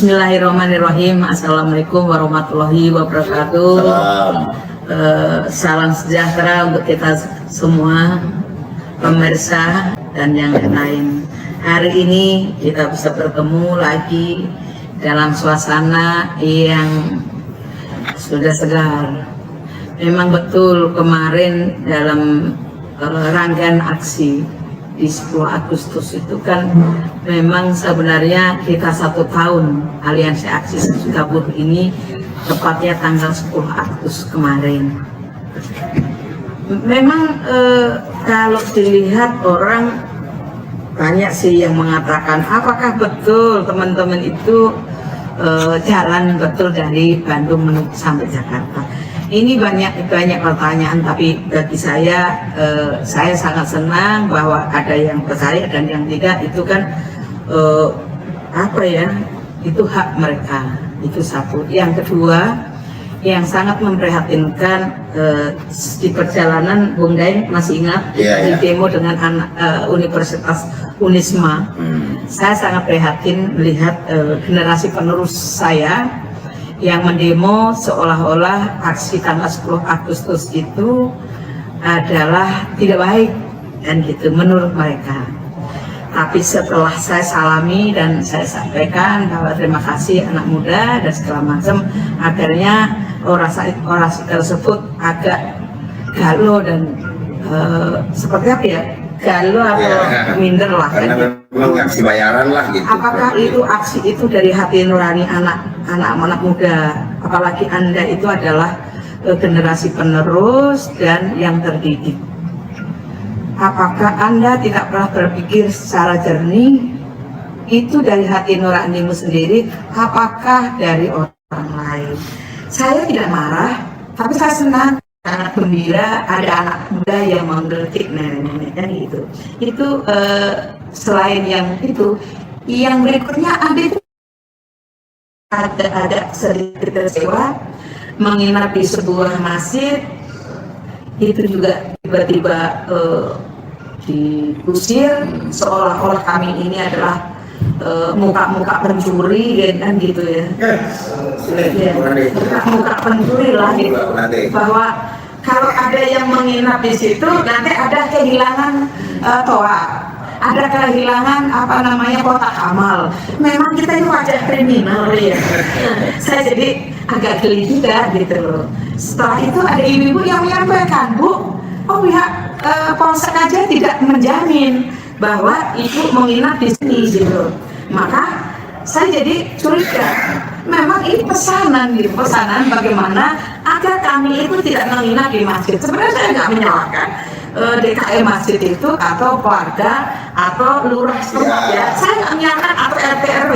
Bismillahirrahmanirrahim. Assalamualaikum warahmatullahi wabarakatuh. Salam sejahtera untuk kita semua, pemirsa dan yang lain. Hari ini kita bisa bertemu lagi dalam suasana yang sudah segar. Memang betul kemarin dalam rangkaian aksi di 10 Agustus itu kan memang sebenarnya kita 1 tahun Aliansi Aksi Sejuta Buruh ini, tepatnya tanggal 10 Agustus kemarin. Memang kalau dilihat orang banyak sih yang mengatakan apakah betul teman-teman itu jalan betul dari Bandung menuju sampai Jakarta. Ini banyak pertanyaan, tapi bagi saya sangat senang bahwa ada yang percaya dan yang tidak. Itu kan itu hak mereka, itu satu. Yang kedua, yang sangat memprihatinkan di perjalanan, Bung Day masih ingat di demo dengan anak Universitas Unisma. Saya sangat prihatin melihat generasi penerus saya yang mendemo seolah-olah aksi tanggal 10 Agustus itu adalah tidak baik dan gitu menurut mereka. Tapi setelah saya salami dan saya sampaikan bahwa terima kasih anak muda dan segala macam, akhirnya orasi tersebut agak galau dan seperti apa ya, galau atau minder lah. Karena memang aksi bayaran lah gitu. Apakah itu aksi itu dari hati nurani anak muda, apalagi Anda itu adalah generasi penerus dan yang terdidik. Apakah Anda tidak pernah berpikir secara jernih, itu dari hati nuranimu sendiri, apakah dari orang lain? Saya tidak marah, tapi saya senang, sangat gembira ada anak muda yang mengkritik nenek-nenek kan gitu. Itu selain yang itu, yang berikutnya ada sedikit kecewa menginap di sebuah masjid, itu juga tiba-tiba diusir seolah-olah kami ini adalah muka-muka pencuri kan gitu ya. Muka pencuri lah gitu. Bahwa kalau ada yang menginap di situ nanti ada kehilangan toa, ada kehilangan kotak amal. Memang kita itu wajah kriminal ya. Saya jadi agak geli juga gitu loh. Setelah itu ada ibu-ibu yang menyampaikan, Bu, pihak polsek aja tidak menjamin bahwa ibu menginap di sini gitu. Maka saya jadi curiga. Memang ini pesanan bagaimana agar kami itu tidak menginap di masjid. Sebenarnya saya nggak menyalahkan DKM masjid itu atau keluarga atau lurah setempat ya. Saya nggak menyalahkan atau RT RW.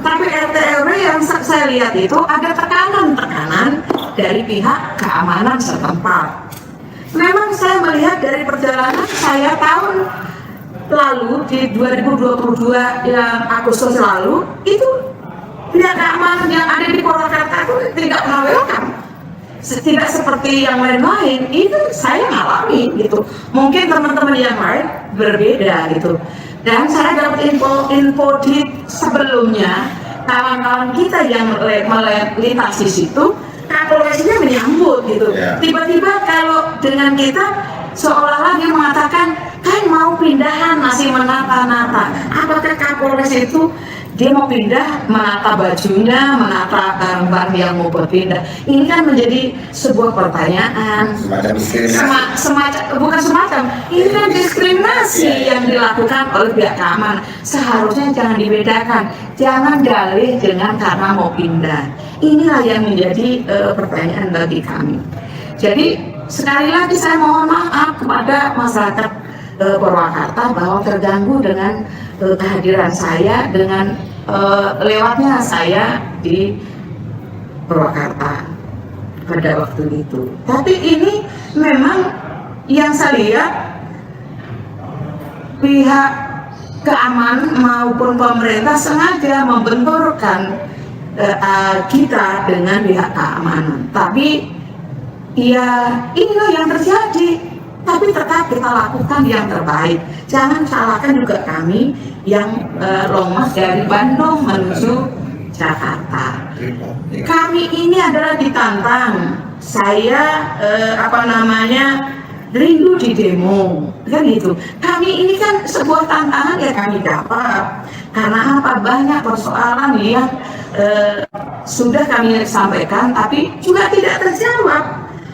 Tapi RT RW yang saya lihat itu ada tekanan dari pihak keamanan setempat. Memang saya melihat dari perjalanan saya tahun lalu di 2022 yang Agustus lalu itu pihak keamanan yang ada di Purwakarta itu tidak pernah welcome. Tidak seperti yang lain-lain, itu saya ngalami gitu. Mungkin teman-teman yang lain berbeda gitu. Dan saya dapat info di sebelumnya, kawan-kawan kita yang melintas di situ, Kapolresnya menyambut gitu. Tiba-tiba kalau dengan kita seolah-olah dia mengatakan kan mau pindahan masih menata-nata. Apakah Kapolres itu dia mau pindah, menata bajunya, menata barang-barang yang mau berpindah? Ini kan menjadi sebuah pertanyaan. Ini kan diskriminasi yang dilakukan oleh pihak keamanan. Seharusnya jangan dibedakan, jangan dalih dengan karena mau pindah. Inilah yang menjadi pertanyaan bagi kami. Jadi sekali lagi saya mohon maaf kepada masyarakat Purwakarta bahwa terganggu dengan kehadiran saya, dengan lewatnya saya di Purwakarta pada waktu itu. Tapi ini memang yang saya lihat pihak keamanan maupun pemerintah sengaja membenturkan kita dengan pihak keamanan. Tapi ya inilah yang terjadi. Tapi tetap kita lakukan yang terbaik. Jangan salahkan juga kami yang lomas dari Bandung menuju Jakarta. Kami ini adalah ditantang. Saya rindu di demo, kan gitu. Kami ini kan sebuah tantangan ya kami dapat. Karena apa? Banyak persoalan yang sudah kami sampaikan, tapi juga tidak terjawab.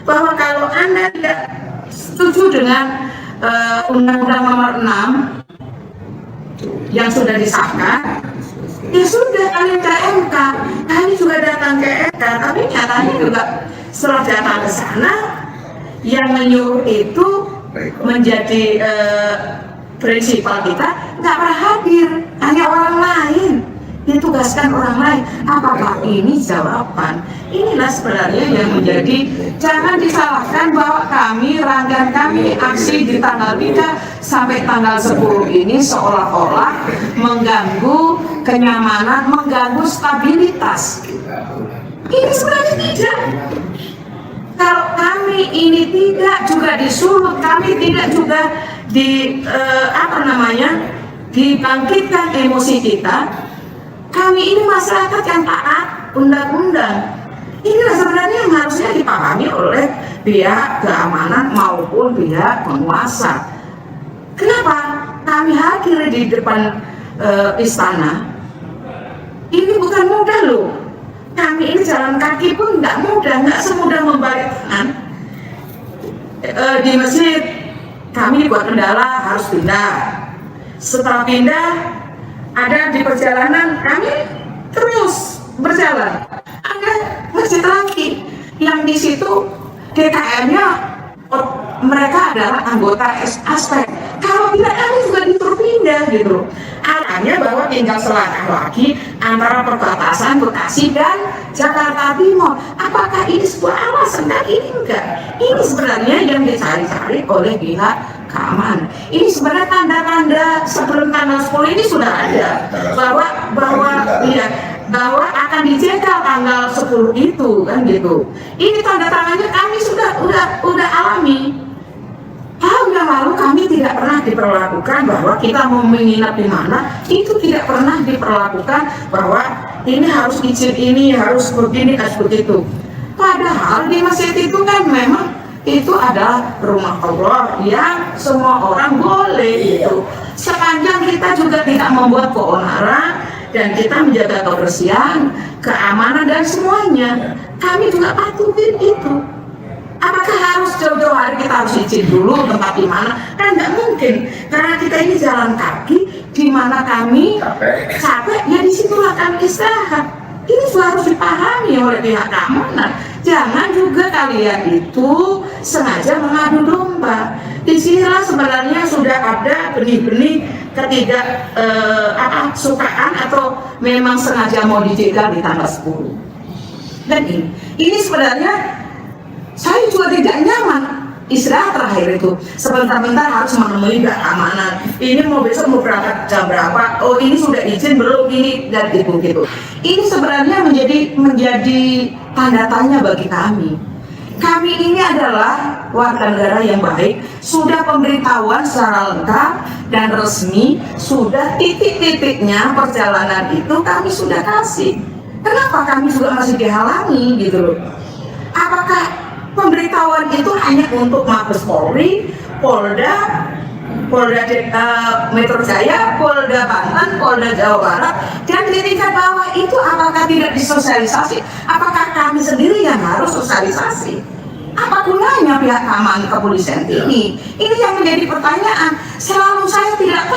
Bahwa kalau Anda tidak setuju dengan Undang-Undang Nomor 6 yang sudah disahkan, ya sudah kalian ke MK. Kami juga datang ke MK, tapi nyatanya juga setelah datang ke sana, yang menyuruh itu menjadi prinsipal kita nggak pernah hadir, hanya orang lain, ditugaskan orang lain. Apakah ini jawaban? Inilah sebenarnya yang menjadi, jangan disalahkan bahwa kami, rangkaian kami aksi di tanggal 3 sampai tanggal 10 ini seolah-olah mengganggu kenyamanan, mengganggu stabilitas. Ini sebenarnya tidak. Kalau kami ini tidak juga disulut, kami tidak juga dibangkitkan emosi kita. Kami ini masyarakat yang taat undang-undang. Inilah sebenarnya yang harusnya dipahami oleh pihak keamanan maupun pihak penguasa. Kenapa kami hadir di depan istana? Ini bukan mudah loh. Kami ini jalan kaki pun nggak mudah, nggak semudah membalik tangan. Di masjid kami buat kendala harus pindah. Setelah pindah, ada di perjalanan kami terus berjalan. Ada masjid lagi yang di situ DKM-nya mereka adalah anggota aspek. Kalau tidak kami juga disuruh pindah gitu. Artinya bahwa tinggal selangkah lagi antara perbatasan Bekasi dan Jakarta Timur. Apakah ini sebuah alasan? Dan ini enggak. Ini sebenarnya yang dicari-cari oleh pihak keamanan. Ini sebenarnya tanda-tanda sebelum tanggal 10 ini sudah ada bahwa akan dijegal tanggal 10 itu kan gitu. Ini tanda-tandanya kami sudah alami. Tahun yang lalu kami tidak pernah diperlakukan bahwa kita mau menginap di mana, itu tidak pernah diperlakukan bahwa ini harus izin, ini harus begini, harus begitu. Padahal di masjid itu kan memang itu adalah rumah Allah yang semua orang boleh itu. Sepanjang kita juga tidak membuat keonaran dan kita menjaga kebersihan, keamanan dan semuanya, kami juga patuhin itu. Apakah harus jauh-jauh hari kita harus izin dulu tempat di mana? Kan nggak mungkin, karena kita ini jalan kaki, di mana kami capek, ya disitulah kami istirahat. Ini juga harus dipahami oleh pihak keamanan. Jangan juga kalian itu sengaja mengadu domba. Disinilah sebenarnya sudah ada benih-benih ketidaksukaan atau memang sengaja mau dijegal di tanggal 10. Dan ini sebenarnya saya juga tidak nyaman. Istirahat terakhir itu sebentar-bentar harus menemui keamanan. Ini mau besok mau berangkat jam berapa? Oh ini sudah izin belum? Ini dan itu gitu. Ini sebenarnya menjadi tanda tanya bagi kami. Kami ini adalah warga negara yang baik. Sudah pemberitahuan secara lengkap dan resmi. Sudah titik-titiknya perjalanan itu kami sudah kasih. Kenapa kami juga masih dihalangi gitu loh? Apakah pemberitahuan itu hanya untuk Mabes Polri, Polda Metro Jaya, Polda Banten, Polda Jawa Barat, dan di tingkat bawah itu apakah tidak disosialisasi? Apakah kami sendiri yang harus sosialisasi? Apa gunanya pihak keamanan kepolisian ini? Ini yang menjadi pertanyaan. Selalu saya tidak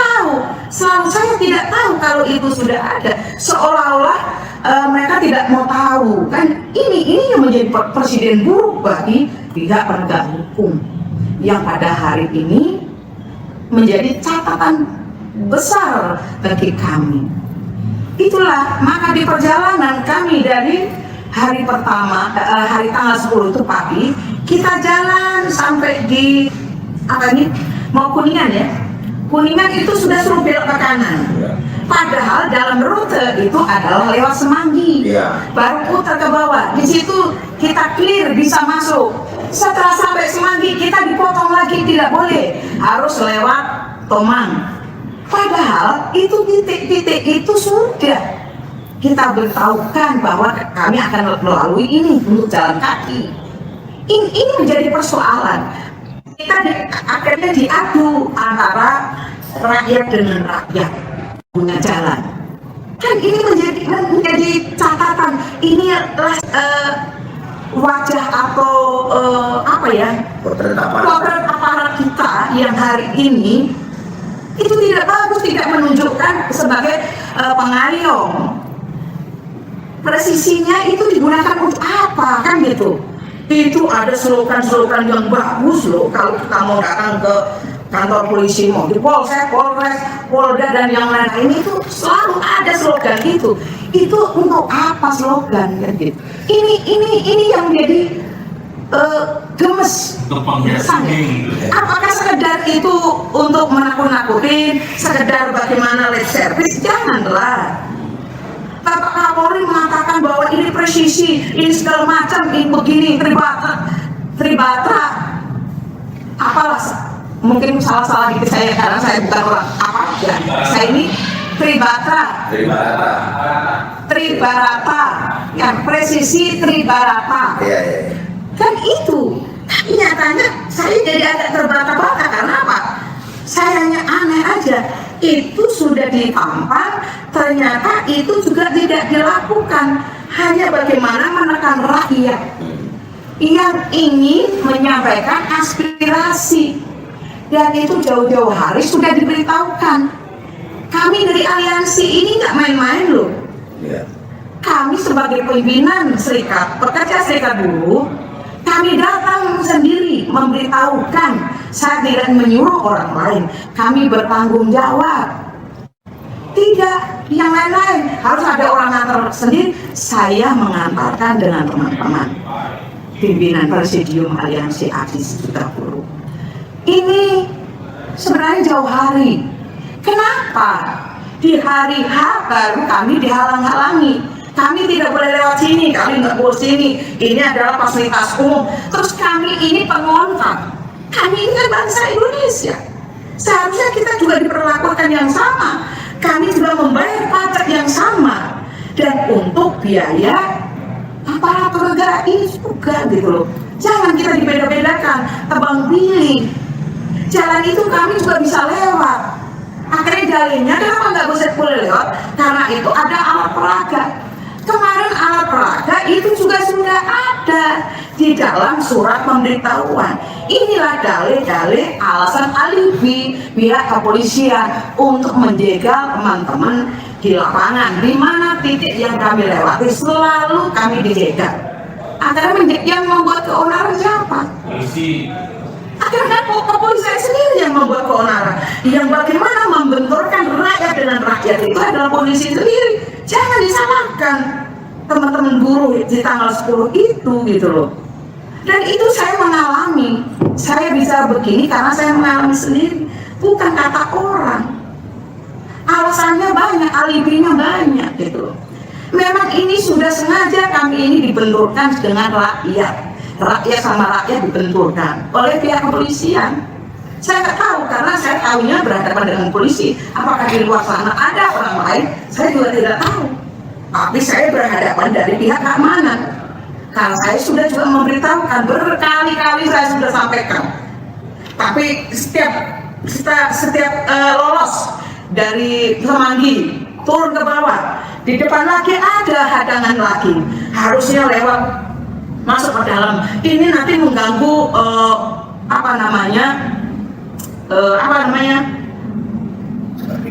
tahu kalau itu sudah ada. Seolah-olah mereka tidak mau tahu. Kan ini yang menjadi presiden buruk bagi pihak penegak hukum yang pada hari ini menjadi catatan besar bagi kami. Itulah maka di perjalanan kami dari hari pertama, hari tanggal 10 itu pagi, kita jalan sampai di mau Kuningan ya. Kuningan itu sudah suruh belok ke kanan. Padahal dalam rute itu adalah lewat Semanggi, baru putar ke bawah. Di situ kita clear bisa masuk. Setelah sampai Semanggi kita dipotong lagi, tidak boleh, harus lewat Tomang. Padahal itu titik-titik itu sudah kita beritahukan bahwa kami akan melalui ini untuk jalan kaki. Ini menjadi persoalan. Akhirnya diadu antara rakyat dengan rakyat punya jalan. Kan ini menjadi catatan. Ini wajah atau potret aparat kita yang hari ini itu tidak bagus, tidak menunjukkan sebagai pengayom. Presisinya itu digunakan untuk apa, kan gitu. Itu ada slogan-slogan yang bagus loh. Kalau kita mau datang ke kantor polisi, mau di Polsek, Polres, Polda dan yang lain itu selalu ada slogan itu. Itu untuk apa slogan, kan gitu. Ini yang jadi gemes. Apakah sekedar itu untuk menakut-nakutin, sekedar bagaimana lip service? Janganlah. Bapak Kapolri mengatakan bahwa ini presisi, ini segala macam, ini begini, tribata, apalah, mungkin salah-salah dikit saya karena saya bukan orang apa ya, saya ini tribarata, ya presisi tribarata, kan itu. Tapi nyatanya saya jadi agak terbata-bata karena apa? Sayangnya aneh aja. Itu sudah ditampang, ternyata itu juga tidak dilakukan. Hanya bagaimana menekan rakyat yang ingin menyampaikan aspirasi, dan itu jauh-jauh hari sudah diberitahukan. Kami dari aliansi ini nggak main-main loh. Kami sebagai pimpinan serikat pekerja serikat buruh, kami datang sendiri memberitahukan. Saya tidak menyuruh orang lain, kami bertanggung jawab. Tidak yang lain-lain, harus ada orang antar sendiri. Saya mengantarkan dengan teman-teman pimpinan Presidium Aliansi Aksi Serikat Buruh. Ini sebenarnya jauh hari. Kenapa? Di hari H baru kami dihalang-halangi. Kami tidak boleh lewat sini, kami nggak boleh sini. Ini adalah fasilitas umum. Terus kami ini pengontrak. Kami ini kan bangsa Indonesia. Seharusnya kita juga diperlakukan yang sama. Kami juga membayar pajak yang sama. Dan untuk biaya aparatur negara ini juga gitu loh. Jangan kita dibeda-bedakan, tebang pilih. Jalan itu kami juga bisa lewat. Akhirnya jalannya kenapa nggak boleh lewat? Karena itu ada alat peraga. Kemarin alat peraga itu juga sudah ada di dalam surat pemberitahuan. Inilah dalih-dalih alasan alibi pihak kepolisian untuk menjegal teman-teman di lapangan. Di mana titik yang kami lewati selalu kami dijegal. Akhirnya yang membuat keonaran siapa? Polisi. Akhirnya kepolisian sendiri yang membuat keonaran. Yang bagaimana membenturkan rakyat dengan rakyat itu adalah polisi sendiri. Jangan disalahkan teman-teman buruh di tanggal 10 itu gitu loh. Dan itu saya mengalami. Saya bisa begini karena saya mengalami sendiri, bukan kata orang. Alasannya banyak, alibinya banyak gitu loh. Memang ini sudah sengaja kami ini dibenturkan dengan rakyat. Rakyat sama rakyat dibenturkan oleh pihak kepolisian. Saya nggak tahu karena saya tahunya berhadapan dengan polisi. Apakah di luar sana ada orang lain? Saya juga tidak tahu. Tapi saya berhadapan dari pihak keamanan. Karena saya sudah juga memberitahukan berkali-kali saya sudah sampaikan. Tapi setiap lolos dari Semanggi turun ke bawah, di depan lagi ada hadangan lagi. Harusnya lewat masuk ke dalam. Ini nanti mengganggu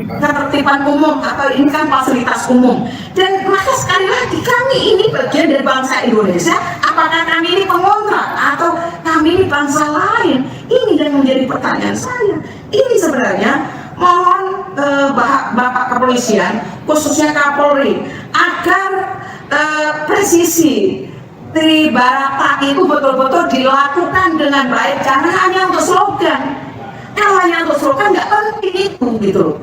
ketertiban umum atau ini kan fasilitas umum. Dan maka sekali lagi kami ini bagian dari bangsa Indonesia. Apakah kami ini pengontrak atau kami ini bangsa lain? Ini yang menjadi pertanyaan saya. Ini sebenarnya mohon Bapak Kepolisian, khususnya Kapolri, agar presisi tribarata itu betul-betul dilakukan dengan baik. Jangan hanya untuk slogan. Kalau hanya untuk slogan nggak penting itu gitu loh.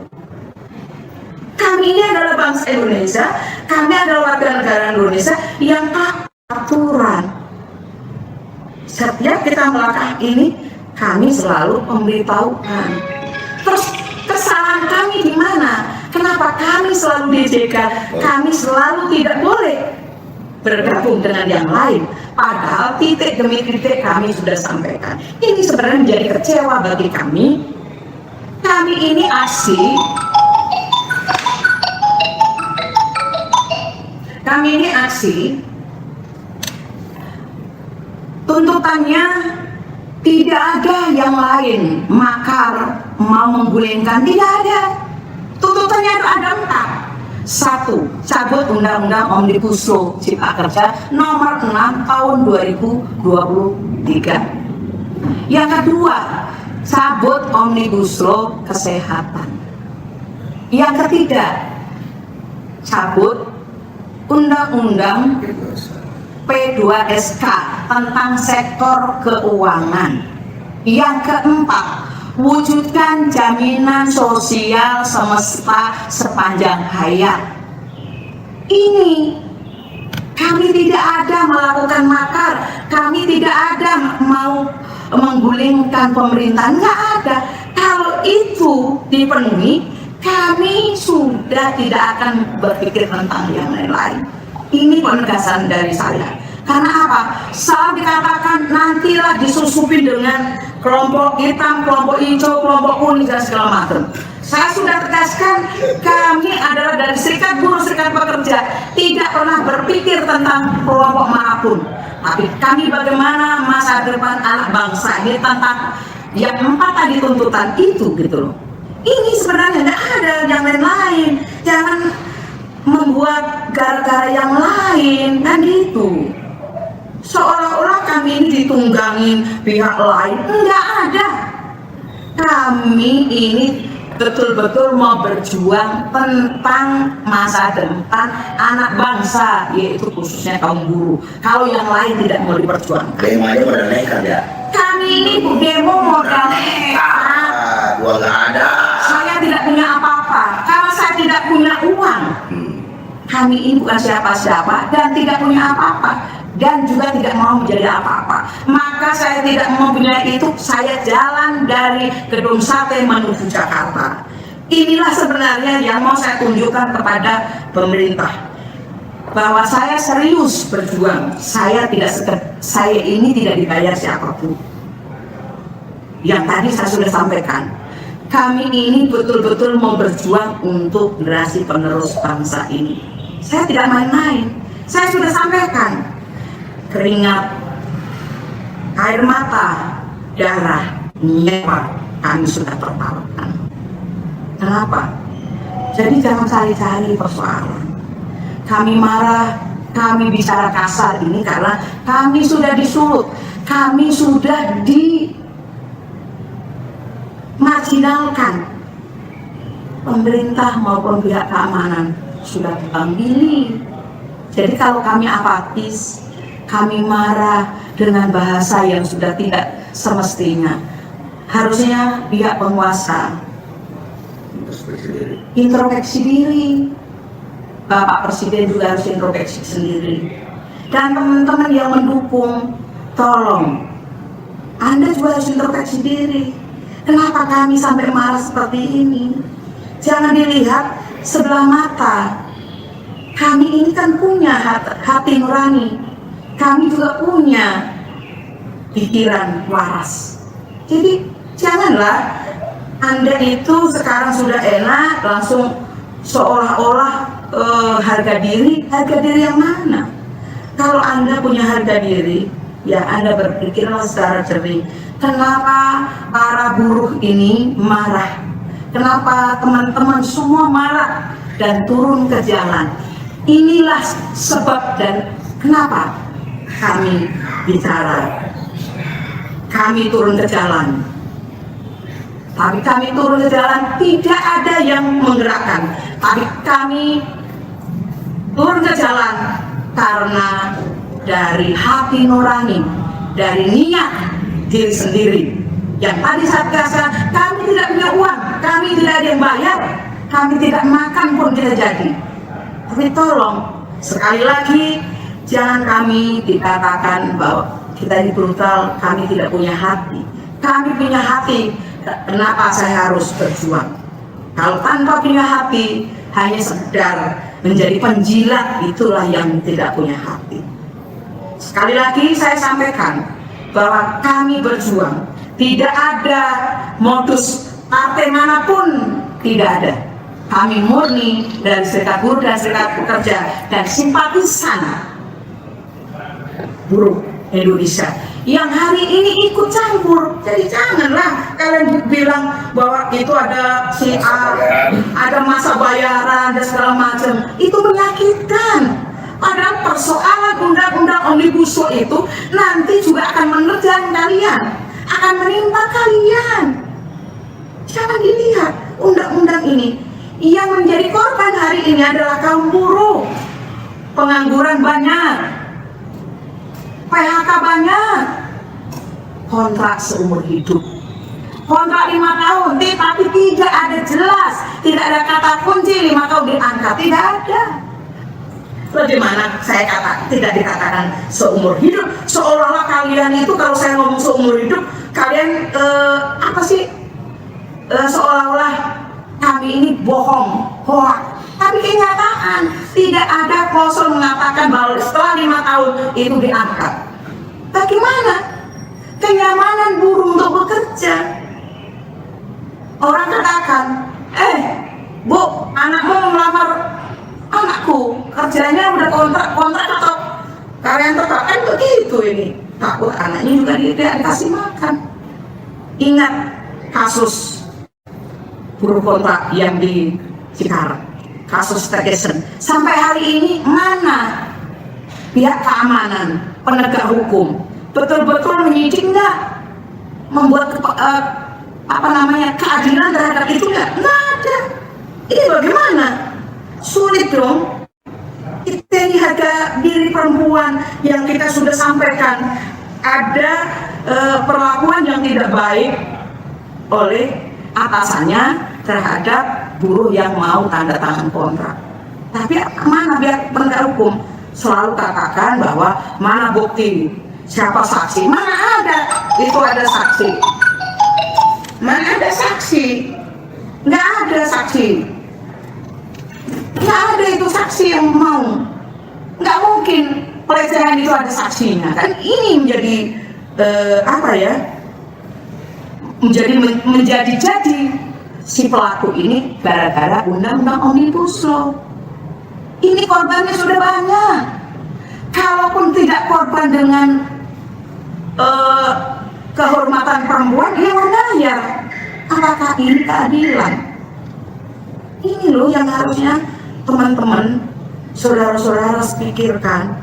Kami ini adalah bangsa Indonesia, kami adalah warga negara Indonesia yang taat aturan. Setiap kita melakukan ini, kami selalu memberitahukan. Terus kesalahan kami di mana? Kenapa Kenapa kami selalu dijegal? Kami selalu tidak boleh bergabung dengan yang lain. Padahal titik demi titik kami sudah sampaikan. Ini sebenarnya menjadi kecewa bagi kami. Kami ini aksi, tuntutannya tidak ada yang lain, makar mau menggulingkan, tidak ada. Tuntutannya ada 4. 1. Cabut Undang-Undang Omnibus Law Cipta Kerja nomor 6 tahun 2023. Yang kedua, cabut Omnibus Law Kesehatan. Yang ketiga, cabut Undang-Undang P2SK tentang sektor keuangan. Yang keempat, wujudkan jaminan sosial semesta sepanjang hayat. Ini kami tidak ada melakukan makar, kami tidak ada mau menggulingkan pemerintah, nggak ada. Kalau itu dipenuhi, kami sudah tidak akan berpikir tentang yang lain-lain. Ini penegasan dari saya. Karena apa? Selalu dikatakan nantilah disusupi dengan kelompok hitam, kelompok hijau, kelompok kuning dan segala macam. Saya sudah tegaskan, kami adalah dari Serikat Buruh, Serikat Pekerja, tidak pernah berpikir tentang kelompok manapun. Tapi kami bagaimana masa depan anak bangsa ini tentang yang 4 tadi tuntutan itu gitu loh. Ini sebenarnya tidak ada yang lain-lain. Jangan membuat gara-gara yang lain kan gitu. Seolah-olah kami ini ditunggangin pihak lain. Enggak ada. Kami ini betul-betul mau berjuang tentang masa depan anak bangsa, yaitu khususnya kaum buruh. Kalau yang lain tidak mau diperjuangkan. Demanya pada nekat ya. Kami ini demo modal nekat. Gua nggak ada. Saya tidak punya apa-apa. Kalau saya tidak punya uang, kami ini bukan siapa-siapa dan tidak punya apa-apa, dan juga tidak mau menjadi apa-apa. Maka saya tidak mempunyai itu. Saya jalan dari Gedung Sate menuju Jakarta. Inilah sebenarnya yang mau saya tunjukkan kepada pemerintah, bahwa saya serius berjuang. Saya ini tidak dibayar siapapun. Yang tadi saya sudah sampaikan, kami ini betul-betul mau berjuang untuk generasi penerus bangsa ini. Saya tidak main-main. Saya sudah sampaikan, keringat, air mata, darah, nyawa kami sudah tertaruhkan. Kenapa? Jadi jangan cari-cari persoalan. Kami marah, kami bicara kasar ini karena kami sudah disulut, kami sudah dimarginalkan. Pemerintah maupun pihak keamanan sudah dipanggili. Jadi kalau kami apatis, kami marah dengan bahasa yang sudah tidak semestinya, harusnya pihak penguasa introspeksi diri. Bapak Presiden juga harus introspeksi sendiri. Dan teman-teman yang mendukung, tolong Anda juga harus introspeksi diri. Kenapa kami sampai marah seperti ini? Jangan dilihat sebelah mata. Kami ini kan punya hati nurani. Kami juga punya pikiran waras. Jadi janganlah Anda itu sekarang sudah enak langsung seolah-olah harga diri yang mana? Kalau Anda punya harga diri, ya Anda berpikirlah secara jernih. Kenapa para buruh ini marah? Kenapa teman-teman semua marah dan turun ke jalan? Inilah sebab dan kenapa kami bicara, kami turun ke jalan. Tapi kami turun ke jalan tidak ada yang menggerakkan. Tapi kami turun ke jalan karena dari hati nurani, dari niat diri sendiri. Yang tadi saya katakan, kami tidak punya uang, kami tidak ada yang bayar, kami tidak makan pun tidak jadi. Tapi tolong, sekali lagi, jangan kami dikatakan bahwa kita ini brutal, kami tidak punya hati. Kami punya hati, kenapa saya harus berjuang? Kalau tanpa punya hati, hanya sekedar menjadi penjilat, itulah yang tidak punya hati. Sekali lagi saya sampaikan bahwa kami berjuang, tidak ada modus partai manapun, tidak ada. Kami murni dari Serikat Buruh dan Serikat Pekerja dan simpatisan buruh Indonesia yang hari ini ikut campur. Jadi janganlah kalian bilang bahwa itu ada si A, ada masa bayaran dan segala macam. Itu menyakitkan. Padahal persoalan undang-undang Omnibus Law itu nanti juga akan menerjang kalian, akan menimpa kalian. Jangan dilihat undang-undang ini yang menjadi korban hari ini adalah kaum buruh. Pengangguran banyak, PHK banyak, kontrak seumur hidup, kontrak 5 tahun, tapi tidak ada jelas, tidak ada kata kunci 5 tahun diangkat, tidak ada. Bagaimana saya kata tidak dikatakan seumur hidup, seolah-olah kalian itu kalau saya ngomong seumur hidup, kalian apa sih? Seolah-olah kami ini bohong, hoax. Tapi kenyataan tidak ada klausul mengatakan bahwa setelah 5 tahun itu diangkat. Bagaimana kenyamanan buruh untuk bekerja? Orang katakan, Bu, anakmu melamar anakku, kerjanya udah kontrak atau karyawan tetap, kan begitu ini. Takut anaknya juga tidak dikasih makan. Ingat kasus buruh kontrak yang di Cikarang, kasus Ferguson. Sampai hari ini mana pihak keamanan, penegak hukum betul-betul menyidik nggak, membuat keadilan terhadap itu nggak ada. Ini bagaimana? Sulit dong. Kita ini harga diri perempuan yang kita sudah sampaikan, ada perlakuan yang tidak baik oleh atasannya terhadap buruh yang mau tanda tangan kontrak. Tapi mana biar penegak hukum selalu katakan bahwa mana bukti, siapa saksi, mana ada itu ada saksi, mana ada saksi, nggak ada saksi, nggak ada itu saksi yang mau, nggak mungkin pelecehan itu ada saksinya. Kan ini menjadi menjadi si pelaku ini gara-gara undang-undang Omnibus Law. Ini korbannya sudah banyak. Kalaupun tidak korban dengan kehormatan perempuan, dia membayar. Apakah ini keadilan? Ini loh yang harusnya teman-teman, saudara-saudara pikirkan.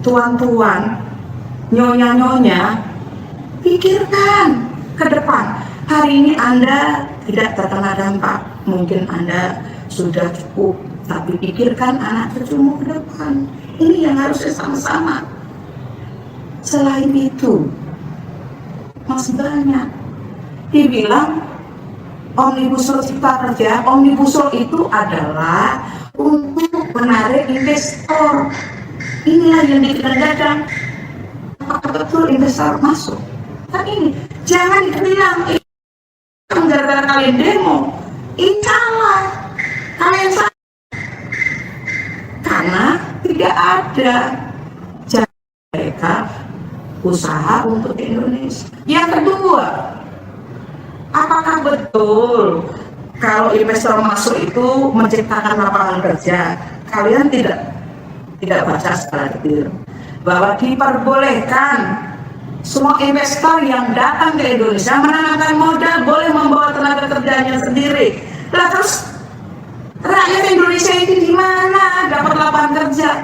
Tuan-tuan, nyonya-nyonya, pikirkan ke depan. Hari ini Anda tidak terkena dampak, mungkin Anda sudah cukup, tapi pikirkan anak cucumu ke depan. Ini yang harus sama-sama. Selain itu masih banyak. Dibilang Omnibus Law Cipta Kerja, Omnibus Law itu adalah untuk menarik investor. Inilah yang digadang-gadang. Apakah betul investor masuk? Kan ini jangan dibilang gara-gara kalian demo, ini salah, kalian salah, karena tidak ada jalan mereka usaha untuk Indonesia. Yang kedua, apakah betul kalau investor masuk itu menciptakan lapangan kerja? Kalian tidak baca secara detail bahwa diperbolehkan semua investor yang datang ke Indonesia menanamkan modal, boleh membawa tenaga kerjanya sendiri. Lah terus rakyat Indonesia ini di mana dapat lapangan kerja?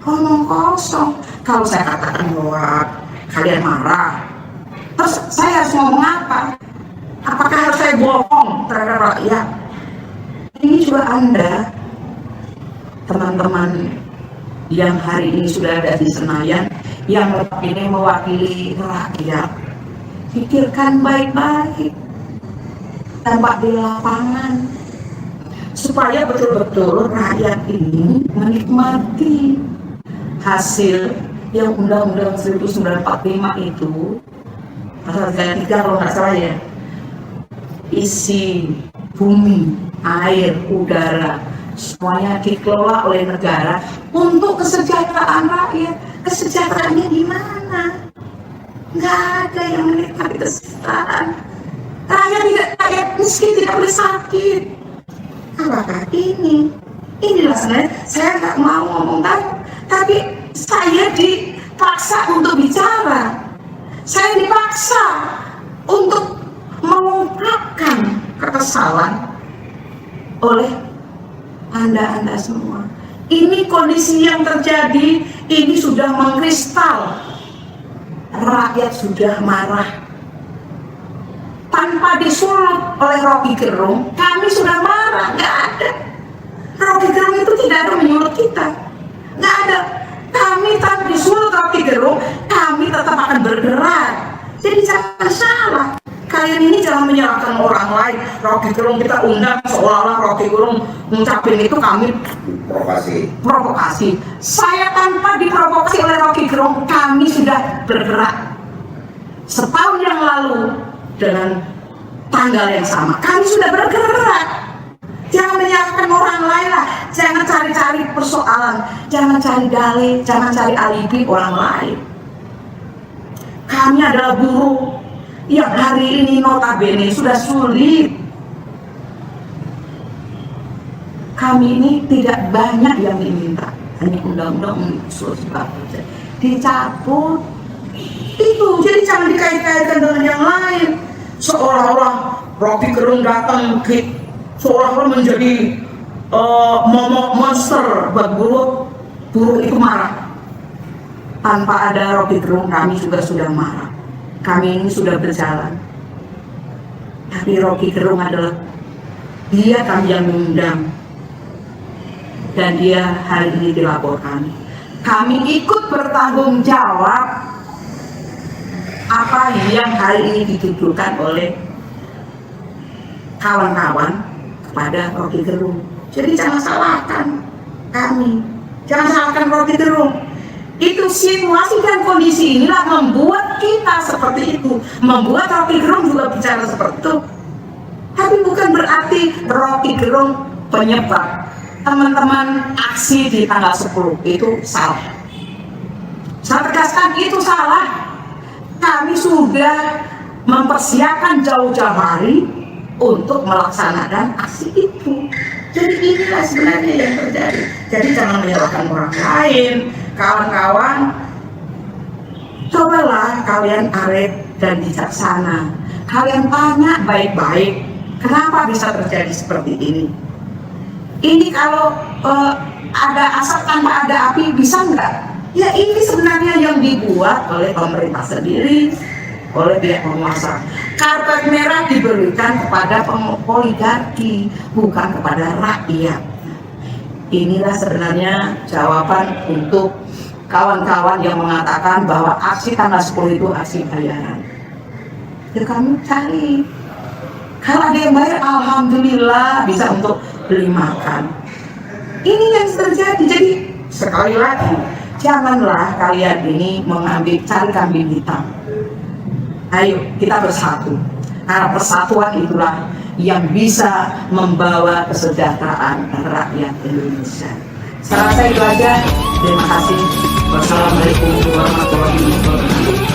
Ngomong kosong. Kalau saya katakan bahwa kalian marah, terus saya harus ngomong apa? Apakah harus saya bohong terhadap rakyat? Ini juga Anda, teman-teman yang hari ini sudah ada di Senayan, yang ini mewakili rakyat, pikirkan baik-baik, tampak di lapangan, supaya betul-betul rakyat ini menikmati hasil yang Undang-Undang 1945 itu, pasal 3 kalau nggak salah ya, isi bumi, air, udara, semuanya dikelola oleh negara untuk kesejahteraan rakyat. Kesejahteraannya di mana? Nggak ada yang menikmati kesejahteraan. Rakyat miskin tidak boleh sakit. Apakah ini? Inilah sebenarnya saya nggak mau ngomong tapi saya dipaksa untuk bicara. Saya dipaksa untuk mengungkapkan kekesalan oleh Anda semua. Ini kondisi yang terjadi, ini sudah mengkristal. Rakyat sudah marah. Tanpa disulut oleh Rocky Gerung, kami sudah marah. Nggak ada. Rocky Gerung itu tidak ada menyulut kita. Nggak ada. Kami tanpa disulut Rocky Gerung, kami tetap akan bergerak. Jadi jangan salah. Kalian ini jangan menyalahkan orang lain. Rocky Gerung kita undang seolah-olah Rocky Gerung ngucapin itu kami provokasi. Saya tanpa diprovokasi oleh Rocky Gerung, kami sudah bergerak. Setahun yang lalu dengan tanggal yang sama, kami sudah bergerak. Jangan menyalahkan orang lain lah. Jangan cari-cari persoalan, jangan cari dalih, jangan cari alibi orang lain. Kami adalah buruh yang hari ini notabene sudah sulit. Kami ini tidak banyak yang diminta, hanya undang-undang dicabut. Itu jadi jangan dikait-kaitkan dengan yang lain. Seolah-olah Rocky Gerung datang seolah-olah menjadi momok monster buat buruh itu marah. Tanpa ada Rocky Gerung kami juga sudah marah. Kami ini sudah berjalan. Tapi Rocky Gerung adalah dia kami yang mengundang. Dan dia hari ini dilaporkan. Kami ikut bertanggung jawab apa yang hari ini dituduhkan oleh kawan-kawan kepada Rocky Gerung. Jadi jangan salahkan kami. Jangan salahkan Rocky Gerung. Itu situasi dan kondisi inilah membuat kita seperti itu, membuat Rocky Gerung juga bicara seperti itu. Tapi bukan berarti Rocky Gerung penyebab. Teman-teman aksi di tanggal 10 itu salah. Saya tegaskan itu salah. Kami sudah mempersiapkan jauh-jauh hari untuk melaksanakan aksi itu. Jadi inilah sebenarnya yang terjadi. Jadi jangan menyalahkan orang lain. Kawan-kawan, cobalah kalian arif dan bijaksana. Kalian tanya baik-baik, kenapa bisa terjadi seperti ini? Ini kalau ada asap tanpa ada api bisa enggak? Ya ini sebenarnya yang dibuat oleh pemerintah sendiri, oleh pihak penguasa. Karpet merah diberikan kepada oligarki, bukan kepada rakyat. Inilah sebenarnya jawaban untuk kawan-kawan yang mengatakan bahwa aksi tanggal 10 itu aksi bayaran. Ya kamu cari. Kalau ada yang bayar, alhamdulillah bisa untuk beli makan. Ini yang terjadi. Jadi sekali lagi, janganlah kalian ini mengambil cari kambing hitam. Ayo kita bersatu. Karena persatuan itulah yang bisa membawa kesejahteraan rakyat Indonesia. Saya rasa itu aja. Terima kasih. Wassalamualaikum warahmatullahi wabarakatuh.